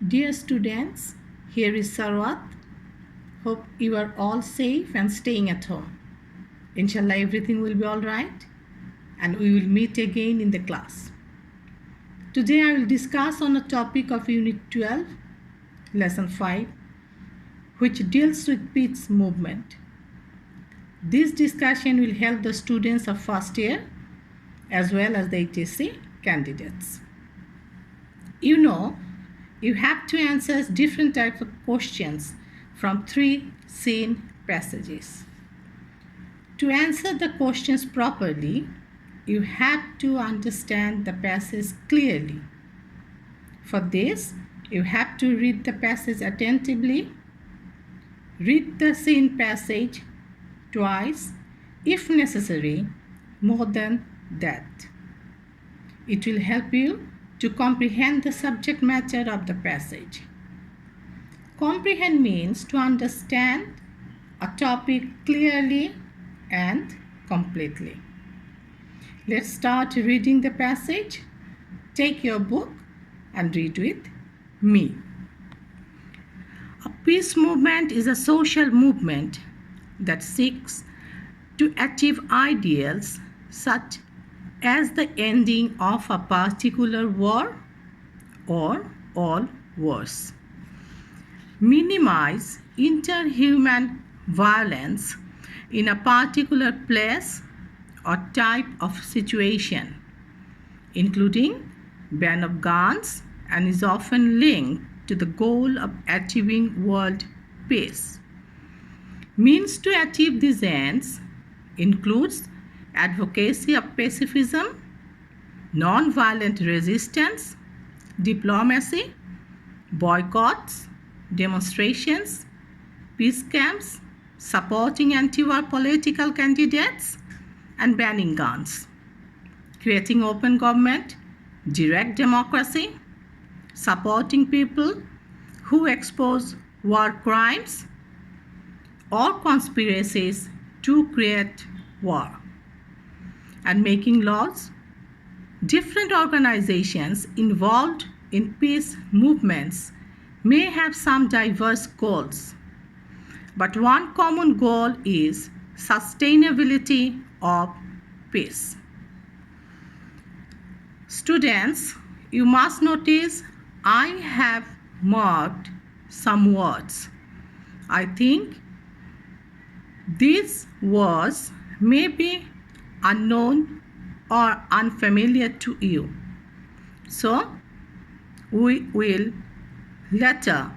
Dear students, here is Sarwat. Hope you are all safe and staying at home. Inshallah, everything will be all right and we will meet again in the class. Today I will discuss on a topic of Unit 12, Lesson 5, which deals with peace movement. This discussion will help the students of first year as well as the HSC candidates. You have to answer different types of questions from 3 scene passages. To answer the questions properly, you have to understand the passage clearly. For this, you have to read the passage attentively, read the scene passage twice, if necessary, more than that. It will help you to comprehend the subject matter of the passage. Comprehend means to understand a topic clearly and completely. Let's start reading the passage. Take your book and read with me. A peace movement is a social movement that seeks to achieve ideals such as the ending of a particular war or all wars, minimize interhuman violence in a particular place or type of situation, including ban of guns, and is often linked to the goal of achieving world peace. Means to achieve these ends includes advocacy of pacifism, non-violent resistance, diplomacy, boycotts, demonstrations, peace camps, supporting anti-war political candidates, and banning guns, creating open government, direct democracy, supporting people who expose war crimes or conspiracies to create war, and making laws. Different organizations involved in peace movements may have some diverse goals, but one common goal is sustainability of peace. Students, you must notice I have marked some words. I think these words may be unknown or unfamiliar to you. So, we will later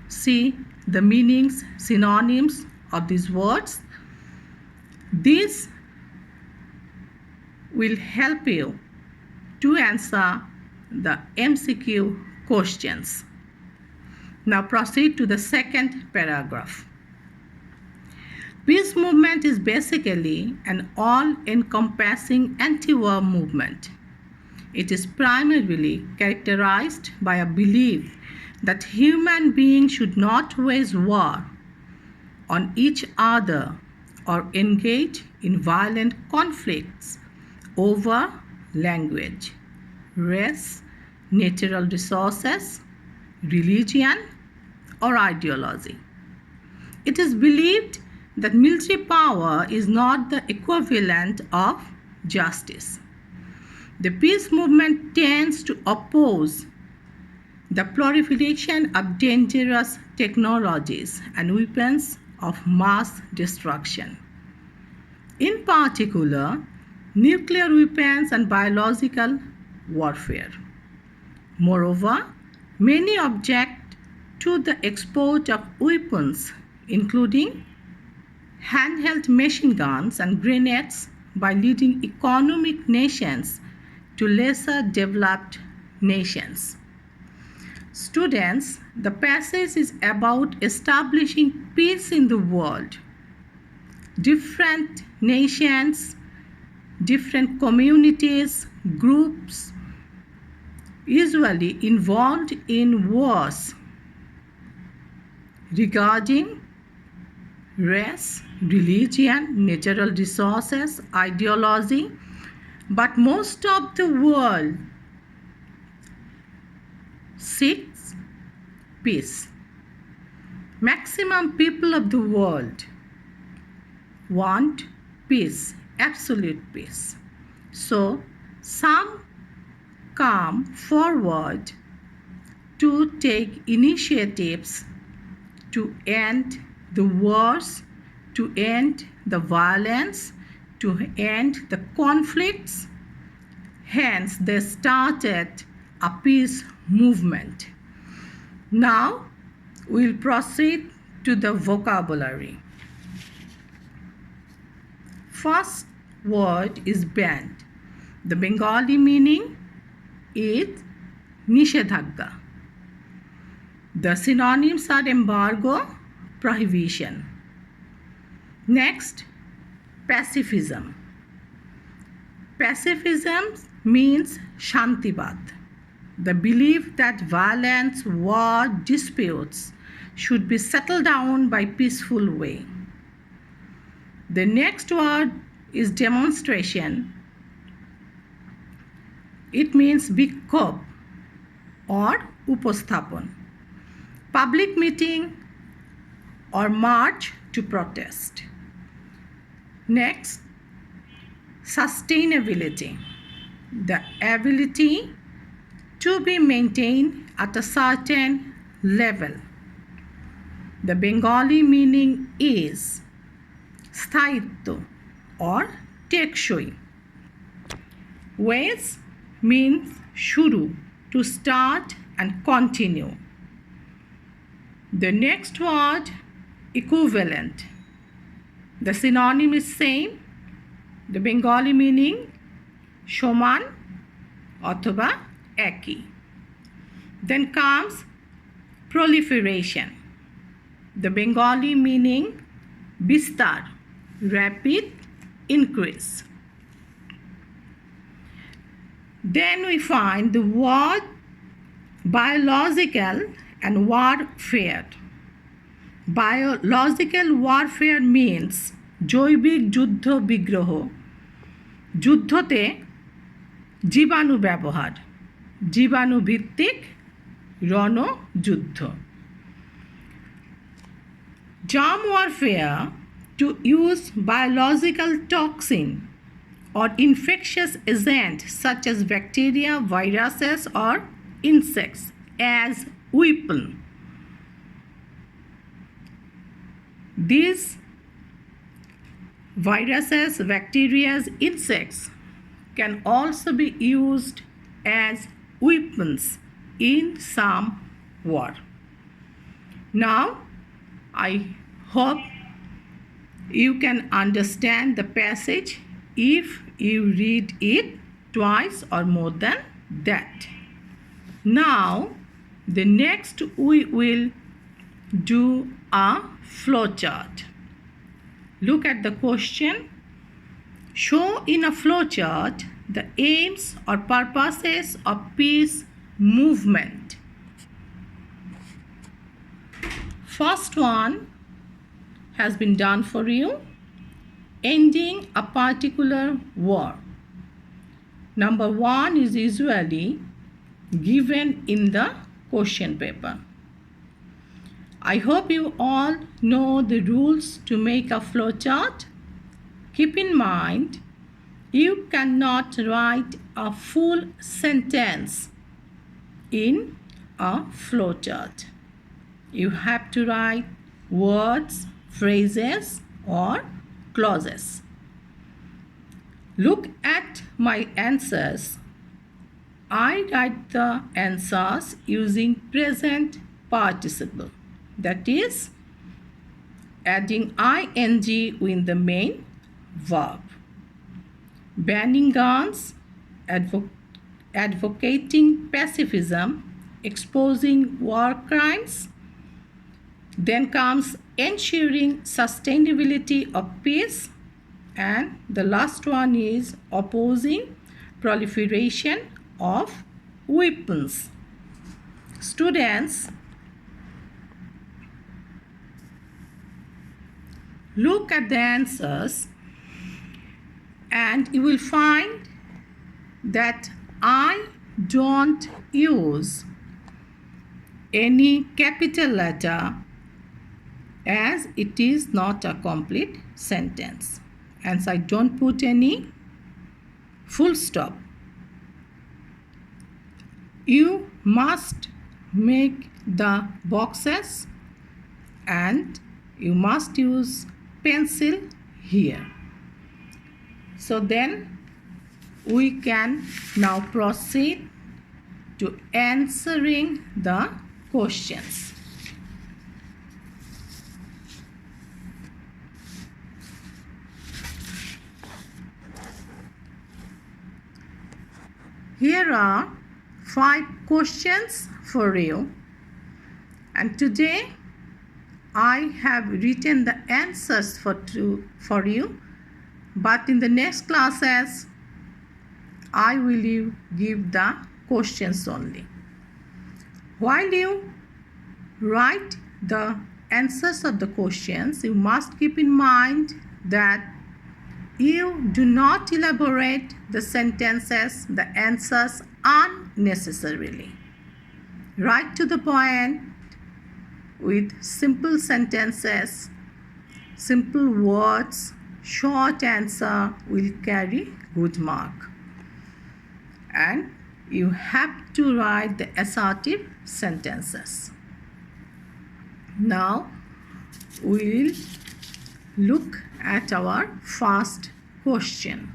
see the meanings, synonyms of these words. This will help you to answer the MCQ questions. Now proceed to the second paragraph. Peace movement is basically an all-encompassing anti-war movement. It is primarily characterized by a belief that human beings should not wage war on each other or engage in violent conflicts over language, race, natural resources, religion, or ideology. It is believed that military power is not the equivalent of justice. The peace movement tends to oppose the proliferation of dangerous technologies and weapons of mass destruction. In particular, nuclear weapons and biological warfare. Moreover, many object to the export of weapons, including handheld machine guns and grenades, by leading economic nations to lesser developed nations. Students, the passage is about establishing peace in the world. Different nations, different communities, groups usually involved in wars regarding race, religion, natural resources, ideology, but most of the world seeks peace. Maximum people of the world want peace, absolute peace. So some come forward to take initiatives to end the wars, to end the violence, to end the conflicts. Hence, they started a peace movement. Now, we'll proceed to the vocabulary. First word is banned. The Bengali meaning is nishedhagga. The synonyms are embargo, prohibition. Next, pacifism. Pacifism means shantibad, the belief that violence, war, disputes should be settled down by peaceful way. The next word is demonstration. It means bikkhob or upasthapan, public meeting or march to protest. Next, sustainability, the ability to be maintained at a certain level. The Bengali meaning is sthayitto or tekshoy. Ways means shuru, to start and continue. The next word, equivalent. The synonym is same. The Bengali meaning shoman othoba eki. Then comes proliferation. The Bengali meaning bistar, rapid increase. Then we find the word biological and warfare. Biological warfare means জৈবিক যুদ্ধ বিগ্রহ, যুদ্ধতে জীবাণু ব্যবহার, জীবাণু ভিত্তিক রণযুদ্ধ। Germ warfare, to use biological toxin or infectious agent such as bacteria, viruses or insects as weapon. These viruses, bacteria, insects can also be used as weapons in some war. Now, I hope you can understand the passage if you read it twice or more than that. Now, the next we will do a flowchart. Look at the question. Show in a flowchart the aims or purposes of peace movement. First one has been done for you. Ending a particular war. Number one is usually given in the question paper. I hope you all know the rules to make a flowchart. Keep in mind, you cannot write a full sentence in a flowchart. You have to write words, phrases, or clauses. Look at my answers. I write the answers using present participle. That is, adding ing with the main verb. Banning guns, advocating pacifism, exposing war crimes. Then comes ensuring sustainability of peace. And the last one is opposing proliferation of weapons. Students, look at the answers and you will find that I don't use any capital letter, as it is not a complete sentence. Hence, I don't put any full stop. You must make the boxes and you must use pencil here. So then we can now proceed to answering the questions. Here are 5 questions for you, and today I have written the answers for you, but in the next classes I will give the questions only. While you write the answers of the questions, you must keep in mind that you do not elaborate the sentences, the answers unnecessarily. Write to the point with simple sentences, simple words. Short answer will carry good mark. And you have to write the assertive sentences. Now we will look at our first question.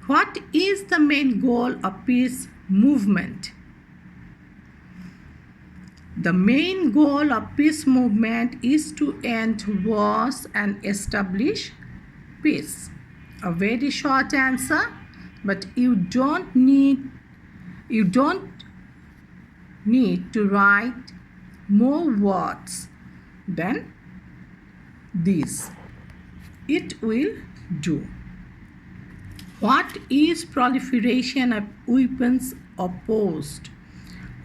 What is the main goal of peace movement? The main goal of peace movement is to end wars and establish peace. A very short answer, but you don't need to write more words than this. It will do. What is proliferation of weapons opposed?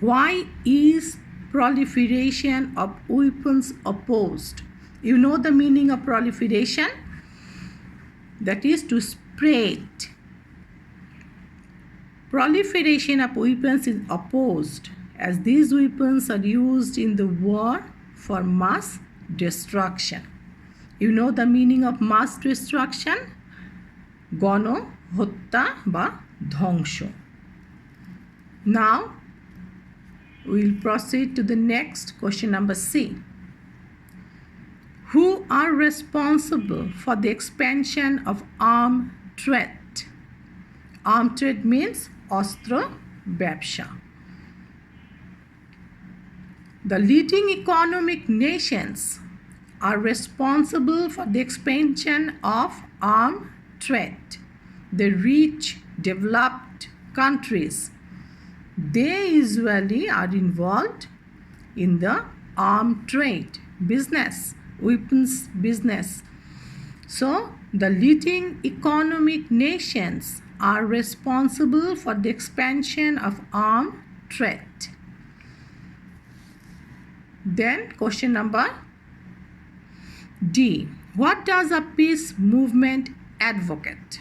Why is proliferation of weapons opposed? You know the meaning of proliferation? That is to spread. Proliferation of weapons is opposed, as these weapons are used in the war for mass destruction. You know the meaning of mass destruction? Gono, hotta ba dhonsho. Now we will proceed to the next question, number C. Who are responsible for the expansion of arms trade? Arms trade means ostro ব্যবসা. The leading economic nations are responsible for the expansion of arms trade. The rich, developed countries, they usually are involved in the arms trade business, weapons business. So, the leading economic nations are responsible for the expansion of arms trade. Then, question number D. What does a peace movement advocate?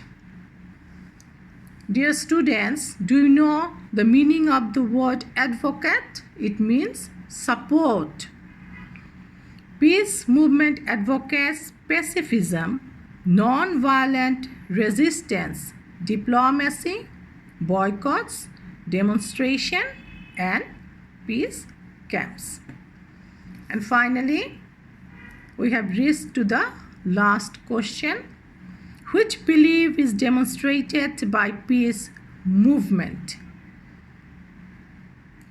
Dear students, do you know the meaning of the word advocate? It means support. Peace movement advocates pacifism, non-violent resistance, diplomacy, boycotts, demonstration, and peace camps. And finally, we have reached to the last question. Which belief is demonstrated by peace movement?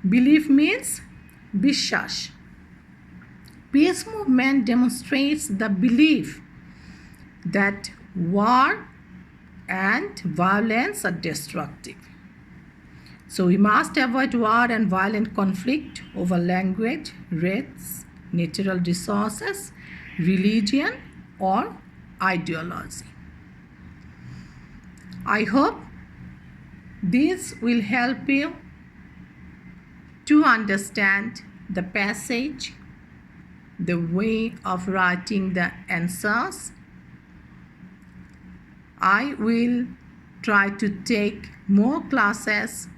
Belief means বিশ্বাস. Peace movement demonstrates the belief that war and violence are destructive. So we must avoid war and violent conflict over language, race, natural resources, religion, or ideology. I hope this will help you to understand the passage, the way of writing the answers. I will try to take more classes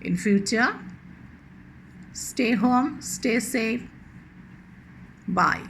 in future. Stay home, stay safe. Bye.